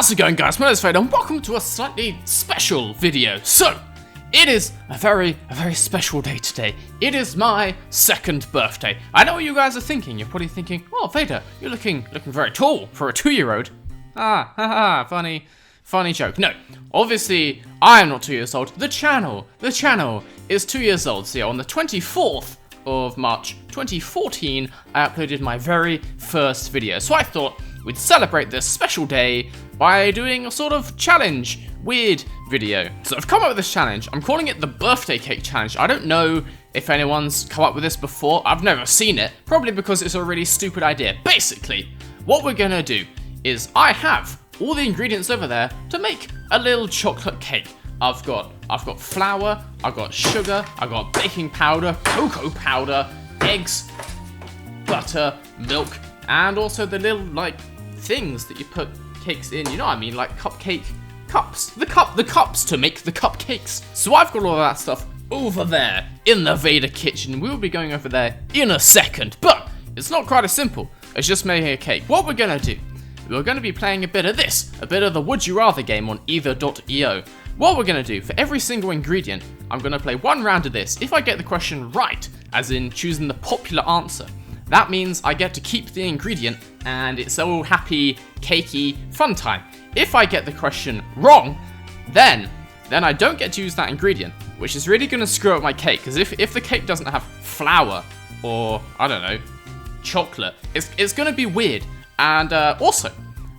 How's it going, guys? My name is Fade, and welcome to a slightly special video. So, it is a very special day today. It is my second birthday. I know what you guys are thinking. You're probably thinking, oh, Vader, you're looking very tall for a 2-year-old. Funny joke. No, obviously, I am not 2 years old. The channel is 2 years old. So, yeah, on the 24th of March 2014, I uploaded my very first video. So I thought we'd celebrate this special day by doing a sort of challenge, weird video. So I've come up with this challenge. I'm calling it the birthday cake challenge. I don't know if anyone's come up with this before. I've never seen it, probably because it's a really stupid idea. Basically, what we're gonna do is I have all the ingredients over there to make a little chocolate cake. I've got flour, I've got sugar, I've got baking powder, cocoa powder, eggs, butter, milk, and also the little, like, things that you put cakes in, you know what I mean, like cupcake cups. The cups to make the cupcakes. So I've got all of that stuff over there in the Vader kitchen. We will be going over there in a second, but it's not quite as simple as just making a cake. What we're gonna do, we're gonna be playing a bit of this, a bit of the Would You Rather game on either.io. What we're gonna do, for every single ingredient, I'm gonna play one round of this. If I get the question right, as in choosing the popular answer, that means I get to keep the ingredient, and it's all happy, cakey, fun time. If I get the question wrong, then I don't get to use that ingredient, which is really gonna screw up my cake, because if the cake doesn't have flour, or, I don't know, chocolate, it's gonna be weird. And also,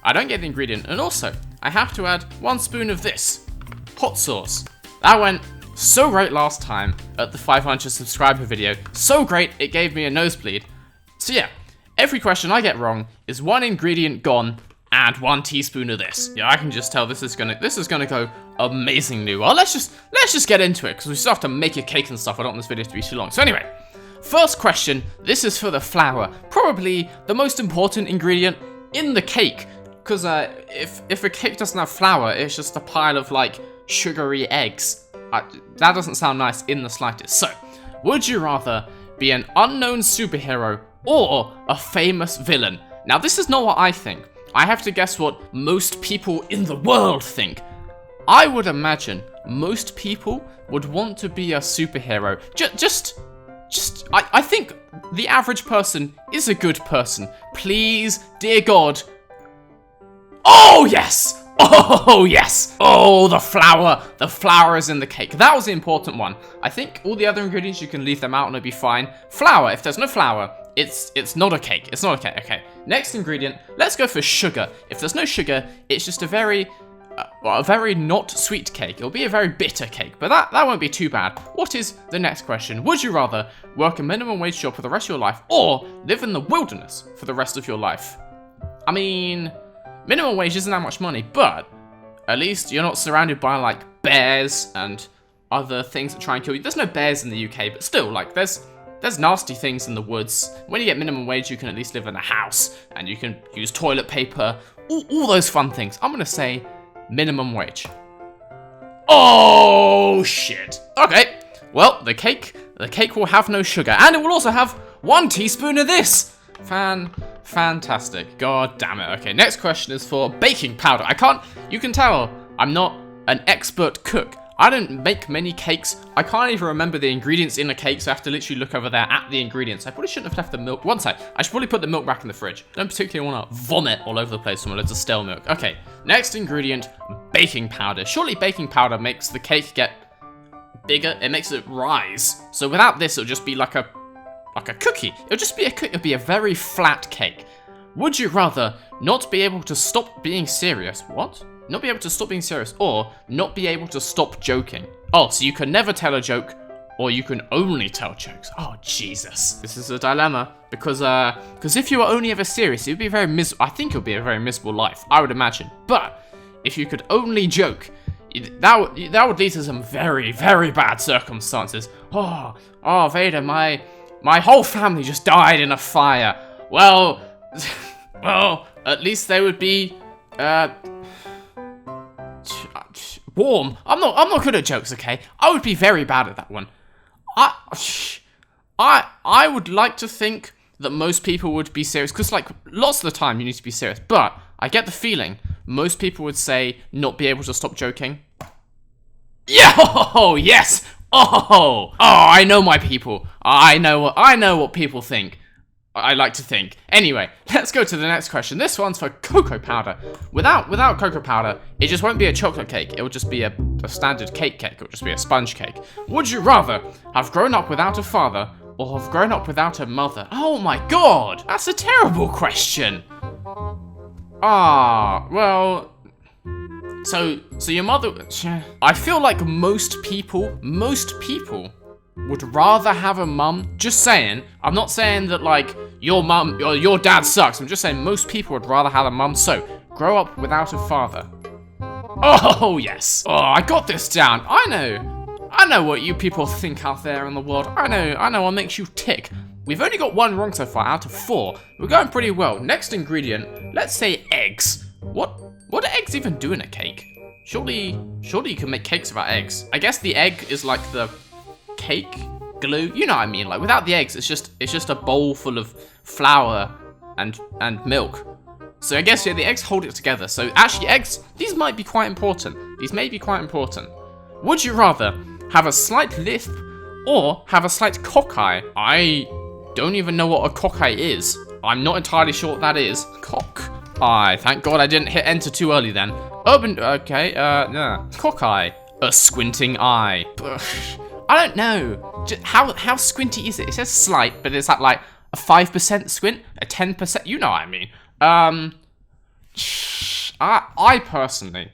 I don't get the ingredient, and also, I have to add 1 spoon of this. Hot sauce. That went so great last time at the 500 subscriber video. So great, it gave me a nosebleed. So yeah, every question I get wrong is 1 ingredient gone and 1 teaspoon of this. Yeah, I can just tell this is gonna go amazingly well. Let's just get into it, because we still have to make a cake and stuff. I don't want this video to be too long. So anyway, first question. This is for the flour. Probably the most important ingredient in the cake, because if a cake doesn't have flour, it's just a pile of, like, sugary eggs. That doesn't sound nice in the slightest. So, would you rather be an unknown superhero or a famous villain? Now, this is not what I think. I have to guess what most people in the world think. I would imagine most people would want to be a superhero. I think the average person is a good person. Please, dear God. Oh, yes! Oh, yes! Oh, the flour! The flour is in the cake. That was the important one. I think all the other ingredients, you can leave them out and it'll be fine. Flour. If there's no flour, it's not a cake. It's not a cake. Okay. Next ingredient. Let's go for sugar. If there's no sugar, it's just a very not sweet cake. It'll be a very bitter cake, but that won't be too bad. What is the next question? Would you rather work a minimum wage job for the rest of your life or live in the wilderness for the rest of your life? I mean, minimum wage isn't that much money, but at least you're not surrounded by, like, bears and other things that try and kill you. There's no bears in the UK, but still, like, there's nasty things in the woods. When you get minimum wage, you can at least live in a house, and you can use toilet paper, all those fun things. I'm gonna say minimum wage. Oh, shit. Okay, well, the cake will have no sugar, and it will also have 1 teaspoon of this. Fantastic. God damn it. Okay, next question is for baking powder. You can tell I'm not an expert cook. I don't make many cakes. I can't even remember the ingredients in a cake, so I have to literally look over there at the ingredients. I probably shouldn't have left the milk. One sec. I should probably put the milk back in the fridge. Don't particularly want to vomit all over the place from loads of stale milk. Okay, next ingredient, baking powder. Surely baking powder makes the cake get bigger. It makes it rise. So without this, it'll just be like a cookie. It'll just be a cookie. It'll be a very flat cake. Would you rather not be able to stop being serious? What? Not be able to stop being serious, or not be able to stop joking? Oh, so you can never tell a joke, or you can only tell jokes. Oh, Jesus. This is a dilemma, because if you were only ever serious, it would be I think it would be a very miserable life, I would imagine. But if you could only joke, that would lead to some very bad circumstances. Oh, Vader, my whole family just died in a fire. Well, at least they would be, warm. I'm not good at jokes, okay? I would be very bad at that one. I would like to think that most people would be serious, because, like, lots of the time you need to be serious, but I get the feeling most people would say not be able to stop joking. Yeah, oh, yes. Oh, I know my people. I know what people think. I like to think. Anyway, let's go to the next question. This one's for cocoa powder. Without cocoa powder, it just won't be a chocolate cake. It will just be a standard cake. It will just be a sponge cake. Would you rather have grown up without a father or have grown up without a mother? Oh my god, that's a terrible question. Well, so your mother, I feel like most people would rather have a mum. Just saying. I'm not saying that, like, your mum or your dad sucks. I'm just saying most people would rather have a mum. So, grow up without a father. Oh, yes. Oh, I got this down. I know what you people think out there in the world. I know what makes you tick. We've only got 1 wrong so far out of 4. We're going pretty well. Next ingredient, let's say eggs. What do eggs even do in a cake? Surely you can make cakes without eggs. I guess the egg is like the cake glue, you know what I mean? Like, without the eggs, it's just a bowl full of flour and milk. So I guess, yeah, the eggs hold it together. So actually, eggs, these might be quite important. Would you rather have a slight lisp or have a slight cockeye? I don't even know what a cockeye is. I'm not entirely sure what that is. Cockeye. Thank God I didn't hit enter too early then. Okay, yeah. Cockeye. A squinting eye. I don't know. Just how squinty is it? It says slight, but is that like a 5% squint? A 10%? You know what I mean. I personally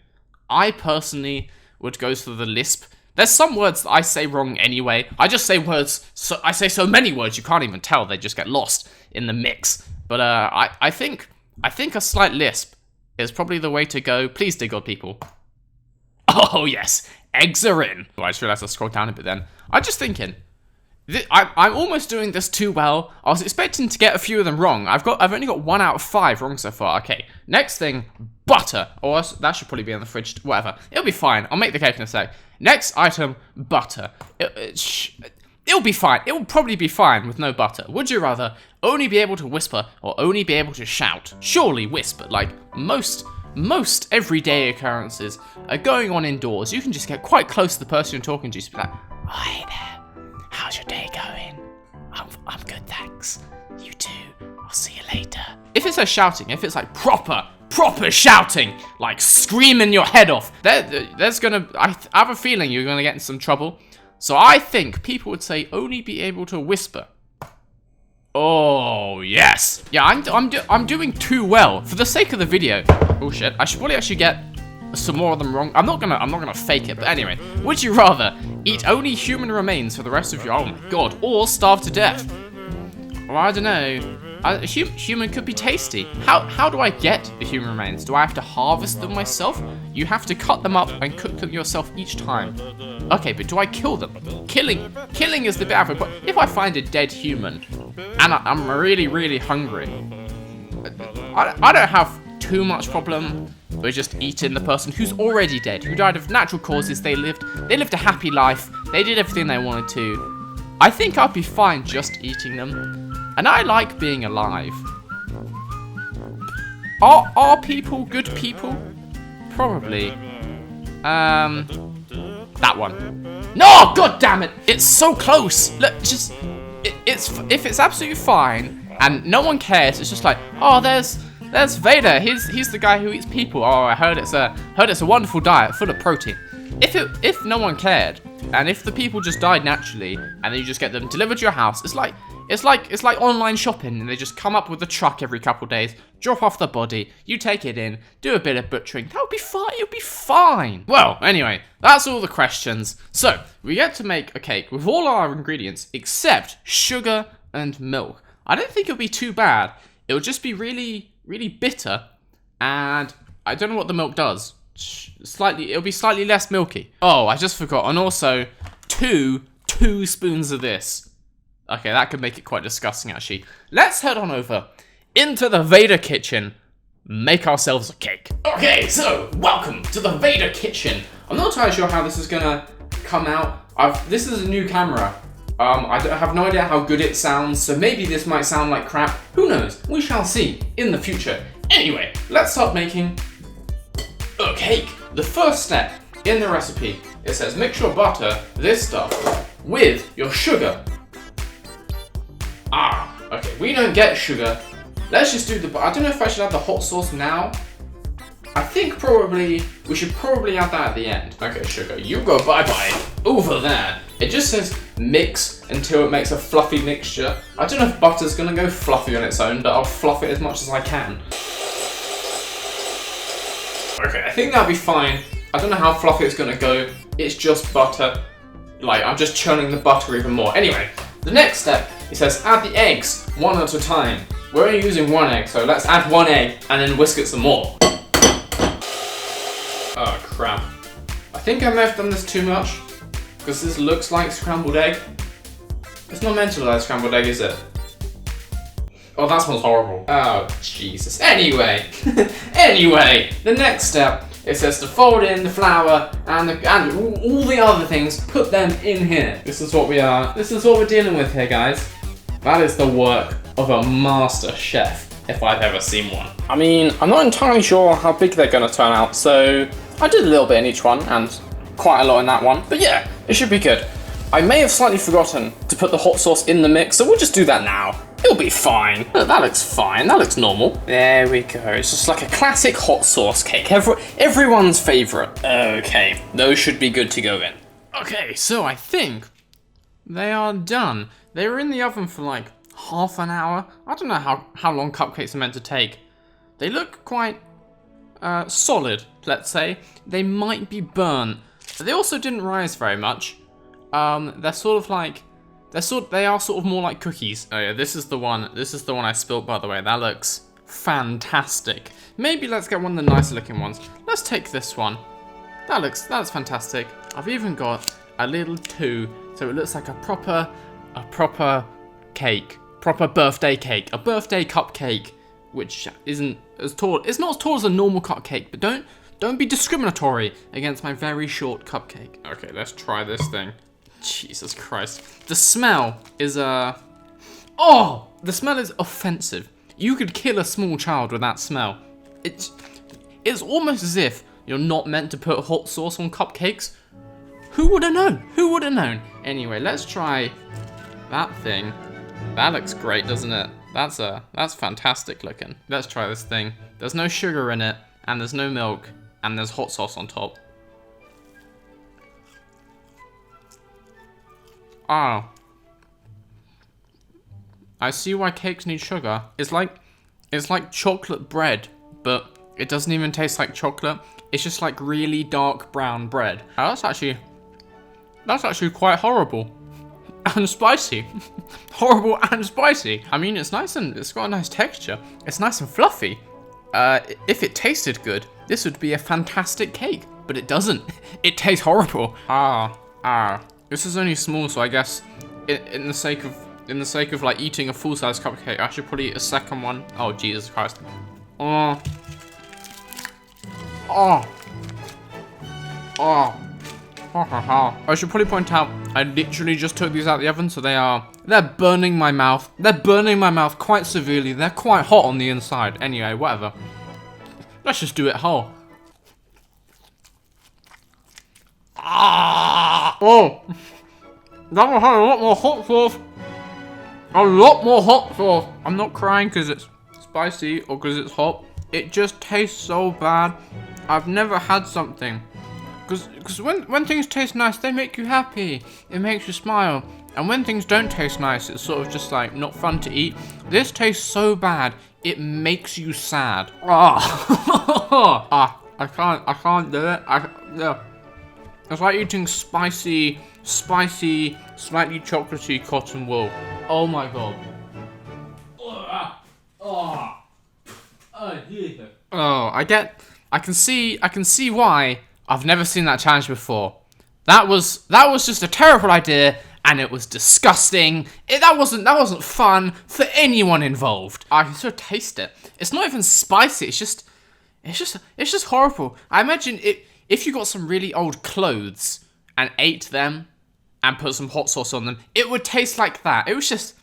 would go for the lisp. There's some words that I say wrong anyway. I just say words, I say so many words you can't even tell. They just get lost in the mix. But I think a slight lisp is probably the way to go. Please do, God people. Oh yes, eggs are in. Oh, I just realized I scrolled down a bit then. I'm just thinking, I'm almost doing this too well. I was expecting to get a few of them wrong. I've only got 1 out of 5 wrong so far. Okay, next thing, butter. Or that should probably be in the fridge. Whatever, it'll be fine. I'll make the cake in a sec. Next item, butter. It'll be fine. It will probably be fine with no butter. Would you rather only be able to whisper or only be able to shout? Surely whisper. Like most everyday occurrences are going on indoors. You can just get quite close to the person you're talking to. Just be like, oh, hey there, how's your day going? I'm good, thanks. You too. I'll see you later. If it says shouting, if it's like proper shouting, like screaming your head off, there's gonna, I have a feeling you're gonna get in some trouble. So I think people would say only be able to whisper. Oh yes, yeah, I'm doing too well for the sake of the video. Oh shit, I should probably actually get some more of them wrong. I'm not gonna fake it, but anyway, would you rather eat only human remains for the rest of your, oh my god, or starve to death? Well, I don't know. Human could be tasty. How do I get the human remains? Do I have to harvest them myself? You have to cut them up and cook them yourself each time. Okay, but do I kill them? Killing is the bit of it. But if I find a dead human and I'm really hungry, I don't have too much problem with just eating the person who's already dead, who died of natural causes. They lived a happy life. They did everything they wanted to. I think I'd be fine just eating them. And I like being alive. Are people good people? Probably. That one. No, god damn it! It's so close. Look, just if it's absolutely fine and no one cares, it's just like, oh, there's Vader. He's the guy who eats people. Oh, I heard it's a wonderful diet full of protein. If no one cared, and if the people just died naturally, and then you just get them delivered to your house, it's like online shopping, and they just come up with a truck every couple days, drop off the body, you take it in, do a bit of butchering. That would be fine. It would be fine. Well, anyway, that's all the questions. So we get to make a cake with all our ingredients except sugar and milk. I don't think it'll be too bad. It'll just be really bitter, and I don't know what the milk does. It'll be slightly less milky. Oh, I just forgot. And also, two spoons of this. Okay, that could make it quite disgusting, actually. Let's head on over into the Vader kitchen, make ourselves a cake. Okay, so welcome to the Vader kitchen. I'm not entirely sure how this is gonna come out. This is a new camera. I have no idea how good it sounds, so maybe this might sound like crap. Who knows? We shall see in the future. Anyway, let's start making a cake. The first step in the recipe, it says mix your butter, this stuff, with your sugar. Okay, we don't get sugar. Let's just do I don't know if I should add the hot sauce now. I think we should probably add that at the end. Okay, sugar, you go bye-bye over there. It just says mix until it makes a fluffy mixture. I don't know if butter's gonna go fluffy on its own, but I'll fluff it as much as I can. Okay, I think that'll be fine. I don't know how fluffy it's gonna go. It's just butter. Like, I'm just churning the butter even more. Anyway, the next step, it says add the eggs one at a time. We're only using one egg, so let's add one egg and then whisk it some more. Oh crap. I think I may have done this too much, because this looks like scrambled egg. It's not meant to look like scrambled egg, is it? Oh, that smells horrible. Oh, Jesus. Anyway, the next step, it says to fold in the flour and all the other things, put them in here. This is what we're dealing with here, guys. That is the work of a master chef, if I've ever seen one. I mean, I'm not entirely sure how big they're gonna turn out, so I did a little bit in each one and quite a lot in that one. But yeah, it should be good. I may have slightly forgotten to put the hot sauce in the mix, so we'll just do that now. It'll be fine. That looks fine. That looks normal. There we go. It's just like a classic hot sauce cake. Everyone's favorite. Okay, those should be good to go in. Okay, so I think they are done. They were in the oven for like half an hour. I don't know how long cupcakes are meant to take. They look quite solid, let's say. They might be burnt. They also didn't rise very much. They're sort of like, they are sort of more like cookies. Oh yeah, this is the one I spilt, by the way. That looks fantastic. Maybe let's get one of the nicer looking ones. Let's take this one. That's fantastic. I've even got a little two, so it looks like a proper cake. Proper birthday cake. A birthday cupcake, which isn't as tall. It's not as tall as a normal cupcake, but don't be discriminatory against my very short cupcake. Okay, let's try this thing. Jesus Christ. The smell is the smell is offensive. You could kill a small child with that smell. It's almost as if you're not meant to put hot sauce on cupcakes. Who would have known? Who would have known? Anyway, let's try that thing. That looks great, doesn't it? That's fantastic looking. Let's try this thing. There's no sugar in it, and there's no milk, and there's hot sauce on top. Oh. I see why cakes need sugar. It's like chocolate bread, but it doesn't even taste like chocolate. It's just like really dark brown bread. Oh, that's actually quite horrible. And spicy. Horrible and spicy. I mean, it's nice and it's got a nice texture. It's nice and fluffy. If it tasted good, this would be a fantastic cake, but it doesn't. It tastes horrible. This is only small, so I guess in the sake of like eating a full-size cupcake, I should probably eat a second one. Oh, Jesus Christ. I should probably point out, I literally just took these out of the oven, so they're burning my mouth. They're burning my mouth quite severely. They're quite hot on the inside. Anyway, whatever. Let's just do it whole. Oh, that one had a lot more hot sauce. A lot more hot sauce. I'm not crying because it's spicy or because it's hot. It just tastes so bad. I've never had something. Because when things taste nice, they make you happy. It makes you smile. And when things don't taste nice, it's sort of just like not fun to eat. This tastes so bad, it makes you sad. I can't do it. Yeah. It's like eating spicy, slightly chocolatey cotton wool. Oh my god. I can see why I've never seen that challenge before. That was just a terrible idea, and it was disgusting. That wasn't fun for anyone involved. I can still taste it. It's not even spicy. It's just horrible. I imagine if you got some really old clothes and ate them and put some hot sauce on them, it would taste like that. It was just,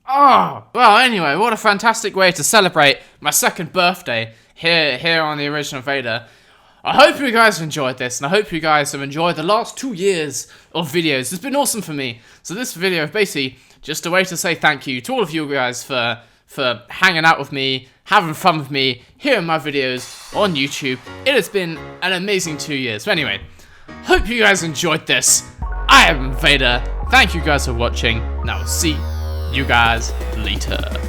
well, anyway, what a fantastic way to celebrate my second birthday here on the Original Vader. I hope you guys have enjoyed this, and I hope you guys have enjoyed the last 2 years of videos. It's been awesome for me. So this video is basically just a way to say thank you to all of you guys for hanging out with me, having fun with me, hearing my videos on YouTube. It has been an amazing 2 years. But anyway, hope you guys enjoyed this. I am Vader. Thank you guys for watching, and I will see you guys later.